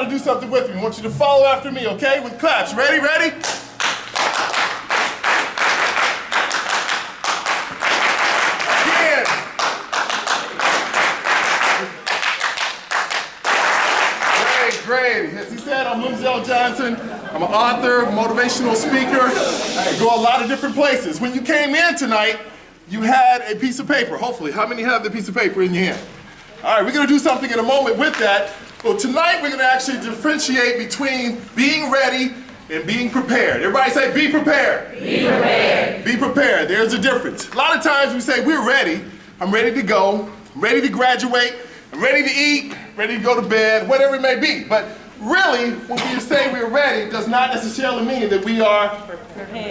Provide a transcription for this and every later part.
y'all to do something with me. I want you to follow after me, okay? With claps. Ready? Ready? Again. Great. As he said, I'm Lindsay Johnson. I'm an author, motivational speaker. I go a lot of different places. When you came in tonight, you had a piece of paper, hopefully. How many have the piece of paper in your hand? All right, we're going to do something in a moment with that. Well, tonight we're going to actually differentiate between being ready and being prepared. Everybody say, be prepared. Be prepared. Be prepared. There's a difference. A lot of times we say, we're ready. I'm ready to go. I'm ready to graduate. I'm ready to eat, ready to go to bed, whatever it may be. But really, when we say we're ready, does not necessarily mean that we are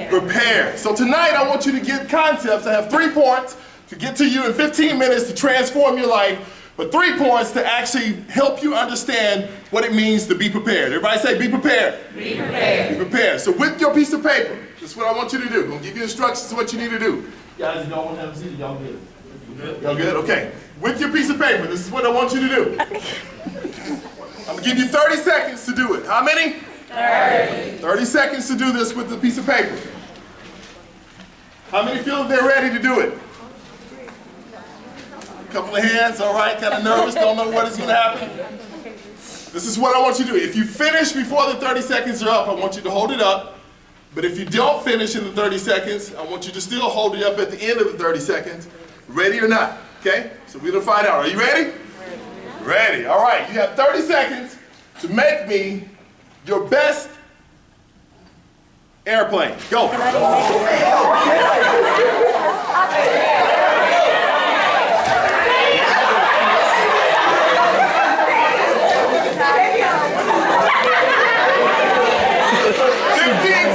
prepared. So tonight, I want you to get concepts. I have 3 points to get to you in 15 minutes to transform your life, but 3 points to actually help you understand what it means to be prepared. Everybody say, be prepared. Be prepared. Be prepared. So with your piece of paper, this is what I want you to do. I'm going to give you instructions to what you need to do. Guys, y'all want to have a seat? Y'all good? Y'all good? Okay. With your piece of paper, this is what I want you to do. I'm going to give you 30 seconds to do it. How many? 30. 30 seconds to do this with the piece of paper. How many feel that they're ready to do it? A couple of hands, all right, kind of nervous, don't know what is going to happen. This is what I want you to do. If you finish before the 30 seconds are up, I want you to hold it up. But if you don't finish in the 30 seconds, I want you to still hold it up at the end of the 30 seconds. Ready or not, okay? So we're going to find out. Are you ready? Ready. All right, you have 30 seconds to make me your best airplane. Go. 15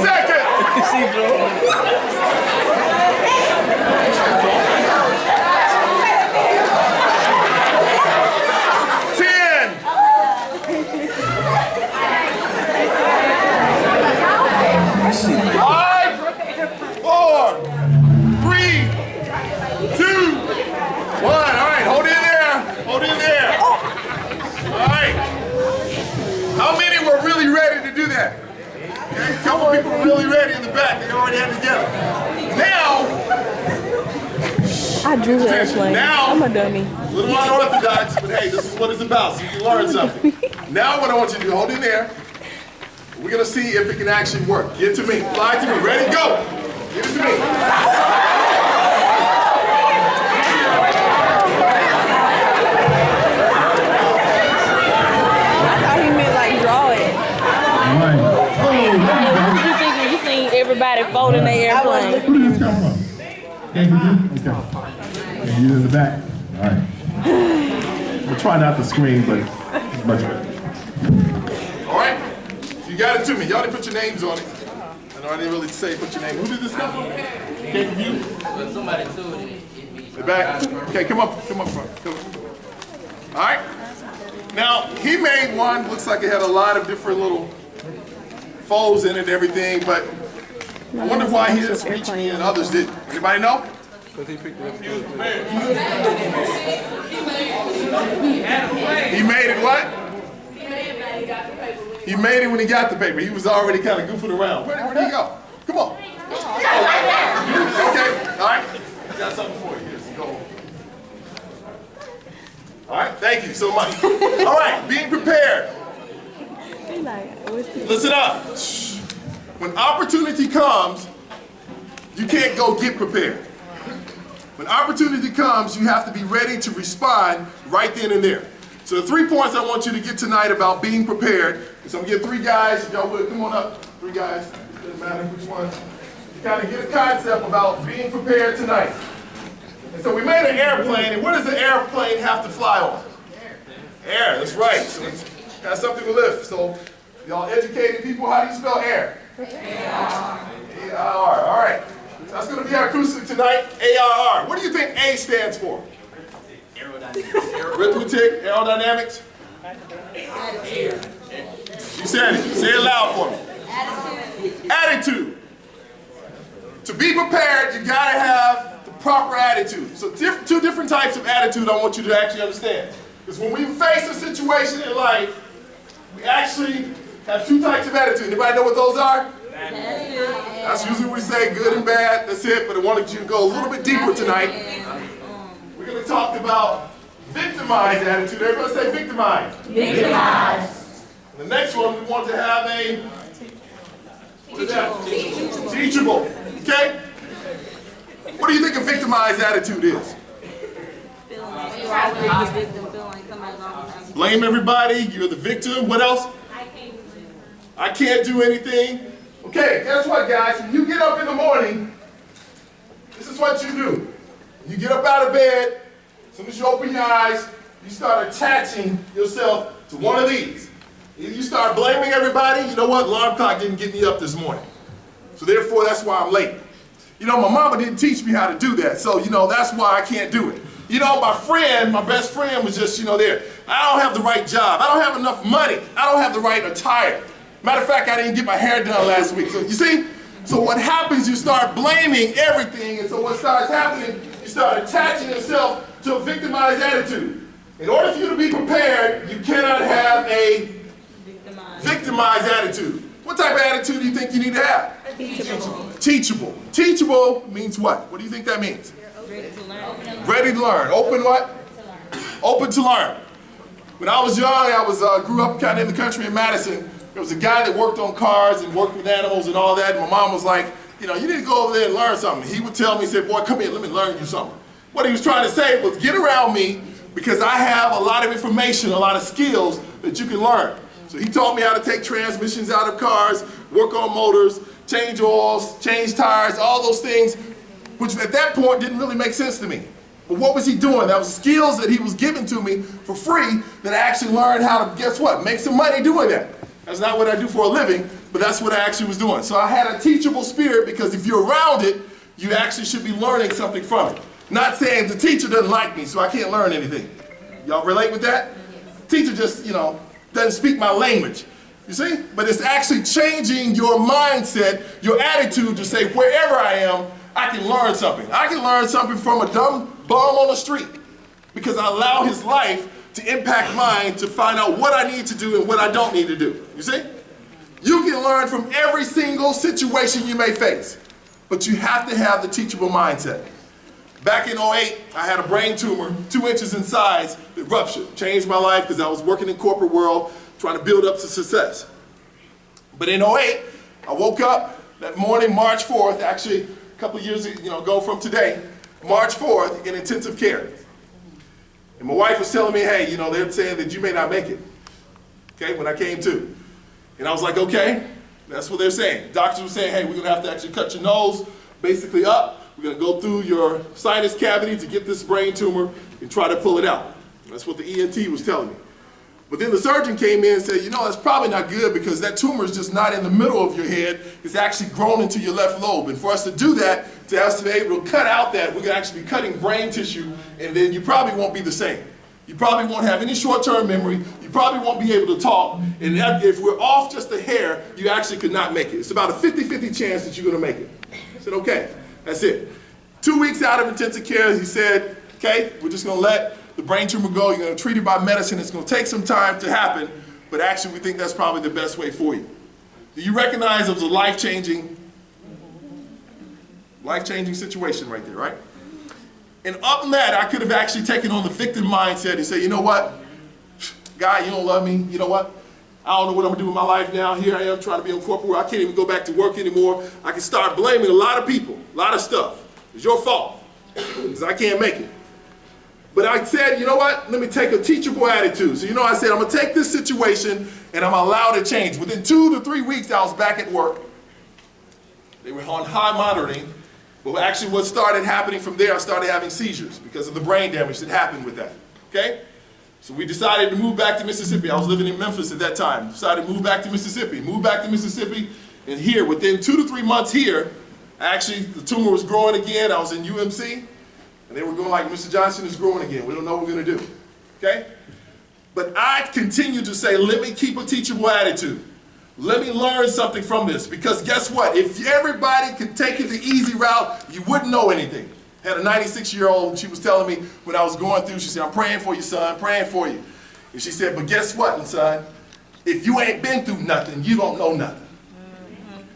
seconds. 5, 4, 3, 2, 1. All right, hold it in there. Hold it in there. All right. How many were really ready to do that? Okay, a couple people were really ready in the back. They already had it together. Now, I drew the airplane. Now, I'm a dummy. A little unorthodox, but hey, this is what it's about, so you can learn something. Now what I want you to do, hold it in there. We're going to see if it can actually work. Get to me. Fly to me. Ready? Go. Give it to me. I thought he meant like draw it. What did you think when you seen everybody folding their airplane? Where did this come from? Came from you? Okay. And you in the back? All right. We'll try not to scream, but it's much better. All right. You got it to me. Y'all didn't put your names on it. I know I didn't really say put your name. Who did this come from? Came from you? Somebody told it. The back? Okay, come up front. Come up. All right. Now, he made one. Looks like it had a lot of different little folds in it and everything, but I wonder why he didn't reach me and others didn't. Anybody know? Because he picked it up. He made it what? He made it when he got the paper. He was already kind of goofing around. Where did he go? Come on. Okay, all right. I got something for you. Here's go. All right, thank you so much. All right, being prepared. Listen up. When opportunity comes, you can't go get prepared. When opportunity comes, you have to be ready to respond right then and there. So the 3 points I want you to get tonight about being prepared. So I'm going to get 3 guys, if y'all would, come on up. 3 guys, doesn't matter which one. You kind of get a concept about being prepared tonight. And so we made an airplane, and what does the airplane have to fly on? Air, that's right. So it's got something to lift. So y'all educated people, how do you spell air? A-R, all right. So that's going to be our acoustic tonight, A-R-R. What do you think A stands for? Arithmetic, aerodynamics. You said it. Say it loud for me. Attitude. To be prepared, you gotta have the proper attitude. So 2 different types of attitude I want you to actually understand. Because when we face a situation in life, we actually have two types of attitude. Anybody know what those are? That's usually we say good and bad, that's it, but I wanted you to go a little bit deeper tonight. We're going to talk about victimized attitude. Everybody say victimized. Victimized. The next one, we want to have a, what is that? Teachable. Okay? What do you think a victimized attitude is? Blame everybody, you're the victim. What else? I can't do anything. Okay, guess what, guys? When you get up in the morning, this is what you do. You get up out of bed, as soon as you open your eyes, you start attaching yourself to one of these. Either you start blaming everybody, you know what, alarm clock didn't get me up this morning. So therefore, that's why I'm late. You know, my mama didn't teach me how to do that, so, you know, that's why I can't do it. You know, my best friend was just, you know, there. I don't have the right job. I don't have enough money. I don't have the right attire. Matter of fact, I didn't get my hair done last week. So you see? So what happens, you start blaming everything, and so what starts happening, you start attaching yourself to a victimized attitude. In order for you to be prepared, you cannot have a victimized attitude. What type of attitude do you think you need to have? Teachable. Teachable. Teachable means what? What do you think that means? Ready to learn. Ready to learn. Open what? Open to learn. When I was young, I grew up kind of in the country in Madison. There was a guy that worked on cars and worked with animals and all that. And my mom was like, you know, you need to go over there and learn something. He would tell me, he said, boy, come here, let me learn you something. What he was trying to say was get around me because I have a lot of information, a lot of skills that you can learn. So he taught me how to take transmissions out of cars, work on motors, change oils, change tires, all those things, which at that point didn't really make sense to me. But what was he doing? That was skills that he was giving to me for free that I actually learned how to, guess what, make some money doing that. That's not what I do for a living, but that's what I actually was doing. So I had a teachable spirit because if you're around it, you actually should be learning something from it. Not saying the teacher doesn't like me, so I can't learn anything. Y'all relate with that? Teacher just, you know, doesn't speak my language. You see? But it's actually changing your mindset, your attitude to say wherever I am, I can learn something. I can learn something from a dumb bum on the street because I allow his life to impact mine to find out what I need to do and what I don't need to do. You see? You can learn from every single situation you may face, but you have to have the teachable mindset. Back in '08, I had a brain tumor, 2 inches in size, that ruptured. Changed my life because I was working in corporate world, trying to build up to success. But in '08, I woke up that morning, March 4th, actually a couple of years ago from today, March 4th, in intensive care. And my wife was telling me, hey, you know, they're saying that you may not make it, okay, when I came to. And I was like, okay, that's what they're saying. Doctors were saying, hey, we're going to have to actually cut your nose basically up. We're going to go through your sinus cavity to get this brain tumor and try to pull it out. That's what the ENT was telling me. But then the surgeon came in and said, you know, that's probably not good because that tumor is just not in the middle of your head. It's actually grown into your left lobe. And for us to do that, to us to be able to cut out that, we're going to actually be cutting brain tissue, and then you probably won't be the same. You probably won't have any short-term memory. You probably won't be able to talk. And if we're off just a hair, you actually could not make it. It's about a 50-50 chance that you're going to make it. I said, okay, that's it. 2 weeks out of intensive care, he said, okay, we're just going to let the brain tumor go. You're going to treat it by medicine. It's going to take some time to happen, but actually we think that's probably the best way for you. Do you recognize it was a life-changing situation right there, right? And up from that, I could have actually taken on the victim mindset and say, you know what, God, you don't love me. You know what? I don't know what I'm going to do with my life now. Here I am trying to be on corporate world. I can't even go back to work anymore. I can start blaming a lot of people, a lot of stuff. It's your fault because I can't make it. But I said, you know what? Let me take a teachable attitude. So, I said, I'm going to take this situation and I'm allowed to change. Within 2 to 3 weeks, I was back at work. They were on high monitoring. But actually what started happening from there, I started having seizures because of the brain damage that happened with that. Okay? So we decided to move back to Mississippi. I was living in Memphis at that time. Decided to move back to Mississippi. Moved back to Mississippi. And here, within 2 to 3 months here, actually the tumor was growing again. I was in UMC. And they were going like, Mr. Johnson is growing again. We don't know what we're going to do. Okay? But I continued to say, let me keep a teachable attitude. Let me learn something from this. Because guess what? If everybody could take it the easy route, you wouldn't know anything. I had a 96-year-old, she was telling me when I was going through, she said, I'm praying for you, son, praying for you. And she said, but guess what, son? If you ain't been through nothing, you don't know nothing.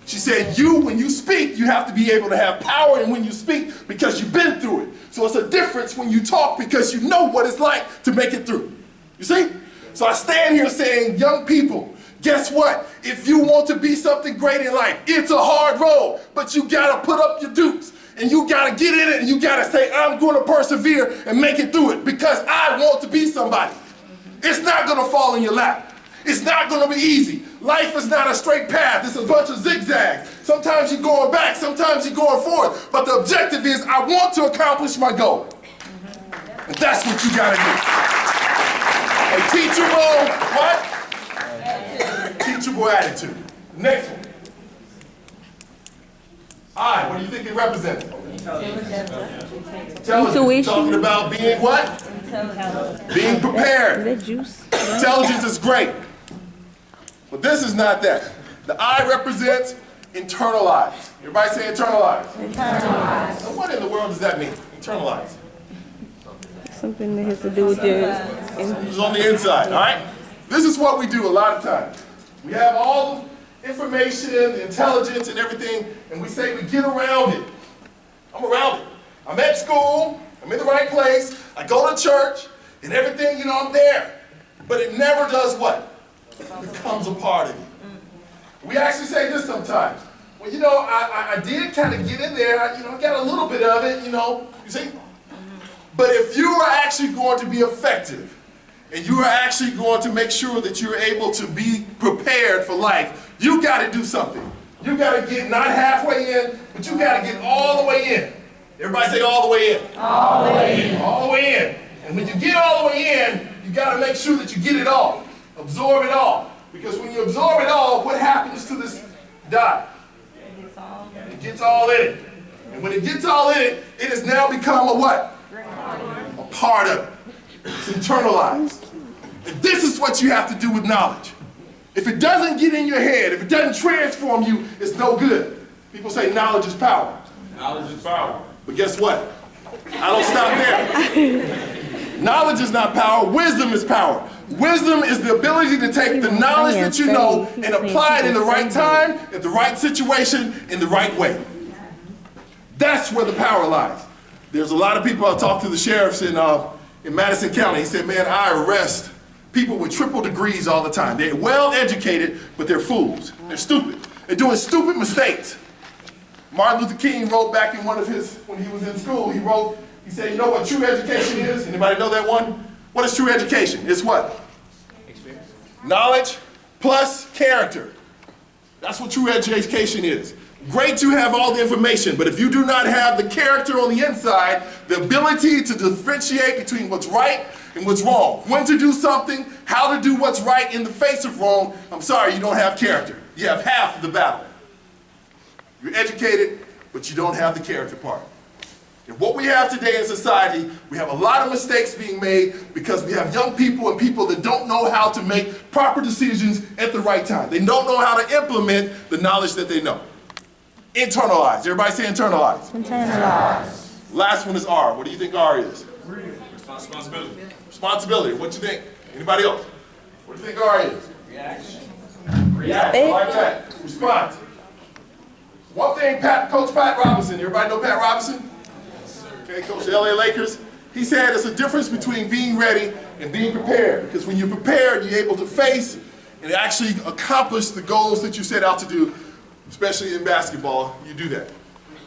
She said, when you speak, you have to be able to have power and when you speak because you've been through it. So it's a difference when you talk because you know what it's like to make it through. You see? So I stand here saying, young people, guess what? If you want to be something great in life, it's a hard road, but you gotta put up your dukes and you gotta get in it and you gotta say, I'm gonna persevere and make it through it because I want to be somebody. It's not gonna fall in your lap. It's not gonna be easy. Life is not a straight path. It's a bunch of zigzags. Sometimes you're going back, sometimes you're going forward. But the objective is, I want to accomplish my goal. And that's what you gotta do. A teachable, what? Teachable attitude. Next one. What do you think it represents? Intuition. Talking about being what? Being prepared. Is that juice? Intelligence is great. But this is not that. The I represents internalize. Everybody say internalize. Internalize. So what in the world does that mean? Internalize. Something that has to do with your... It's on the inside, all right? This is what we do a lot of times. We have all the information, the intelligence and everything, and we say we get around it. I'm around it. I'm at school, I'm in the right place, I go to church, and everything, I'm there. But it never does what? It becomes a part of you. We actually say this sometimes. Well, I did kind of get in there, I got a little bit of it, you see? But if you are actually going to be effective, and you are actually going to make sure that you're able to be prepared for life, you got to do something. You got to get not halfway in, but you got to get all the way in. Everybody say all the way in. All the way in. All the way in. And when you get all the way in, you got to make sure that you get it all. Absorb it all. Because when you absorb it all, what happens to this dye? It gets all in it. And when it gets all in it, it has now become a what? A part of it. It's internalized. And this is what you have to do with knowledge. If it doesn't get in your head, if it doesn't transform you, it's no good. People say knowledge is power. Knowledge is power. But guess what? I don't stop there. Knowledge is not power, wisdom is power. Wisdom is the ability to take the knowledge that you know and apply it in the right time, at the right situation, in the right way. That's where the power lies. There's a lot of people, I talked to the sheriffs in Madison County. He said, man, I arrest people with triple degrees all the time. They're well educated, but they're fools. They're stupid. They're doing stupid mistakes. Martin Luther King wrote back in one of his, when he was in school, he said, you know what true education is? Anybody know that one? What is true education? It's what? Experience. Knowledge plus character. That's what true education is. Great to have all the information, but if you do not have the character on the inside, the ability to differentiate between what's right and what's wrong, when to do something, how to do what's right in the face of wrong, I'm sorry, you don't have character. You have half of the battle. You're educated, but you don't have the character part. And what we have today in society, we have a lot of mistakes being made because we have young people and people that don't know how to make proper decisions at the right time. They don't know how to implement the knowledge that they know. Internalize. Everybody say internalize. Internalize. Last one is R. What do you think R is? Responsibility. Responsibility. What do you think? Anybody else? What do you think R is? Reaction. Reaction. Like that. Response. One thing, Coach Pat Robinson. Everybody know Pat Robinson? Okay, coach of the LA Lakers. He said it's a difference between being ready and being prepared. Because when you're prepared, you're able to face and actually accomplish the goals that you set out to do. Especially in basketball, you do that.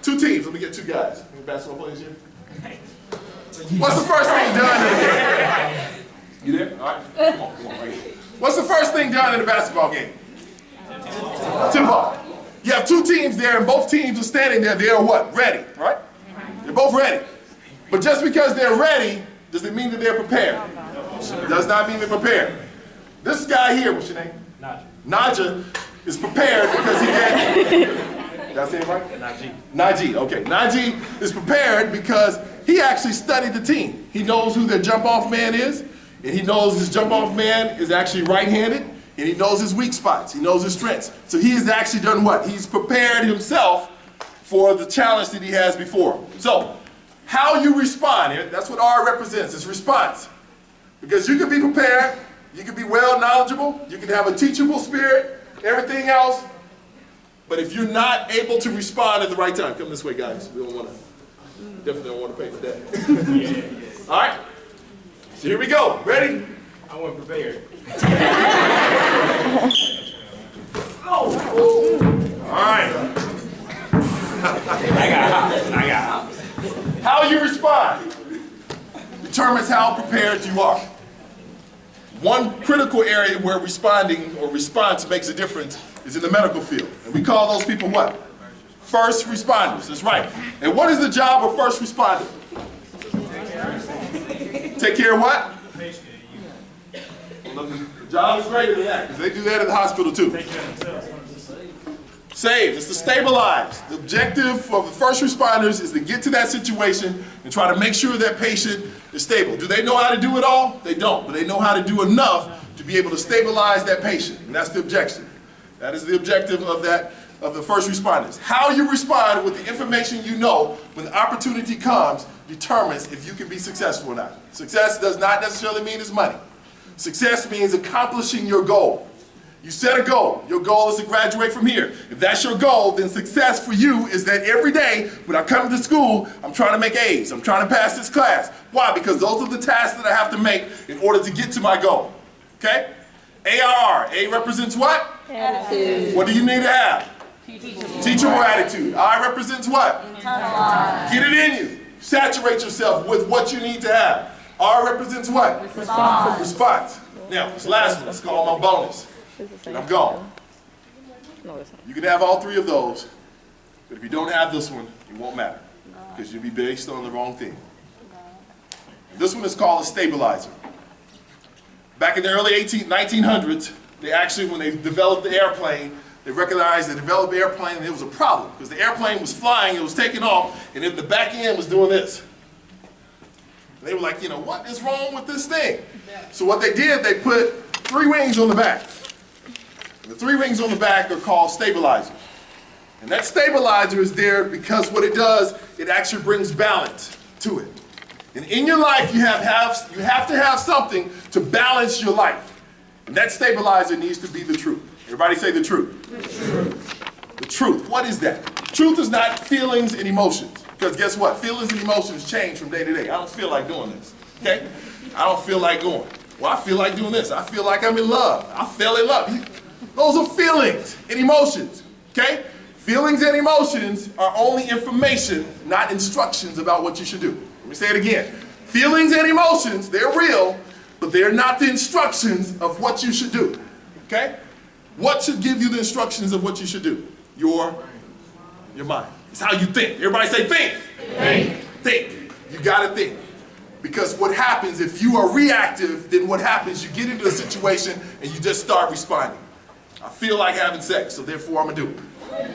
Two teams, let me get two guys. Any basketball players here? What's the first thing done in the game? You there? All right. Come on, right here. What's the first thing done in a basketball game? Tip ball. You have two teams there, and both teams are standing there. They are what? Ready, right? They're both ready. But just because they're ready, does it mean that they're prepared? It does not mean they're prepared. This guy here, what's your name? Naja is prepared because he had, did I say it right? Najee, okay. Najee is prepared because he actually studied the team. He knows who their jump-off man is, and he knows his jump-off man is actually right-handed, and he knows his weak spots. He knows his strengths. So he has actually done what? He's prepared himself for the challenge that he has before him. So, how you respond, that's what R represents, it's response. Because you can be prepared, You can be well knowledgeable, you can have a teachable spirit, everything else, but if you're not able to respond at the right time, come this way, guys. We don't want to, definitely don't want to pay for that. All right, so here we go. Ready? I wasn't prepared. All right. I got hot. How you respond determines how prepared you are. One critical area where responding or response makes a difference is in the medical field. And we call those people what? First responders. That's right. And what is the job of first responder? Take care of what? The job is greater than that, because they do that in the hospital too. Save. It's to stabilize. The objective of the first responders is to get to that situation and try to make sure that patient is stable. Do they know how to do it all? They don't, but they know how to do enough to be able to stabilize that patient, and that's the objective. That is the objective of the first responders. How you respond with the information you know when the opportunity comes determines if you can be successful or not. Success does not necessarily mean it's money. Success means accomplishing your goal. You set a goal. Your goal is to graduate from here. If that's your goal, then success for you is that every day when I come to school, I'm trying to make A's. I'm trying to pass this class. Why? Because those are the tasks that I have to make in order to get to my goal. Okay? ARR. A represents what? Attitude. What do you need to have? Teachable attitude. I represents what? Get it in you. Saturate yourself with what you need to have. R represents what? Response. Now, this last one, it's called my bonus. And I'm gone. You can have all three of those, but if you don't have this one, it won't matter, because you'll be based on the wrong thing. This one is called a stabilizer. Back in the early 1900s, they actually, when they developed the airplane, they recognized they developed the airplane and it was a problem, because the airplane was flying, it was taking off, and then the back end was doing this. And they were like, what is wrong with this thing? So what they did, they put 3 wings on the back. And the 3 wings on the back are called stabilizers. And that stabilizer is there because what it does, it actually brings balance to it. And in your life, you have to have something to balance your life. And that stabilizer needs to be the truth. Everybody say the truth. The truth. The truth. What is that? Truth is not feelings and emotions. Because guess what? Feelings and emotions change from day to day. I don't feel like doing this. Okay? I don't feel like going. Well, I feel like doing this. I feel like I'm in love. I fell in love. Those are feelings and emotions. Okay? Feelings and emotions are only information, not instructions about what you should do. Let me say it again. Feelings and emotions, they're real, but they're not the instructions of what you should do. Okay? What should give you the instructions of what you should do? Your mind. It's how you think. Everybody say think. Think. Think. You gotta think. Because what happens if you are reactive, then what happens, you get into a situation and you just start responding. I feel like having sex, so therefore I'm gonna do it.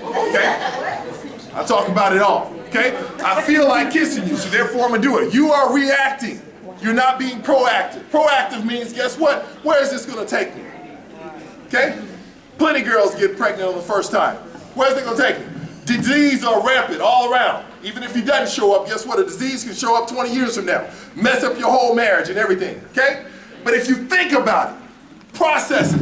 Okay? I talk about it all. Okay? I feel like kissing you, so therefore I'm gonna do it. You are reacting. You're not being proactive. Proactive means, guess what? Where is this gonna take me? Okay? Plenty of girls get pregnant on the first time. Where's it gonna take me? Disease are rampant all around. Even if he doesn't show up, guess what? A disease can show up 20 years from now. Mess up your whole marriage and everything, okay? But if you think about it, process it.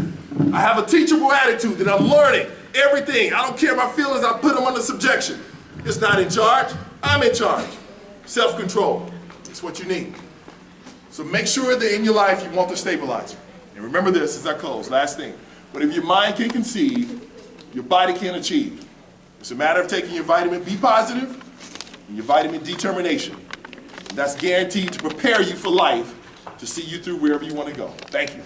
I have a teachable attitude that I'm learning everything. I don't care my feelings, I put them under subjection. It's not in charge, I'm in charge. Self-control, it's what you need. So make sure that in your life you want the stabilizer. And remember this as I close, last thing. Whatever your mind can conceive, your body can achieve. It's a matter of taking your vitamin B positive and your vitamin D determination. And that's guaranteed to prepare you for life, to see you through wherever you want to go. Thank you.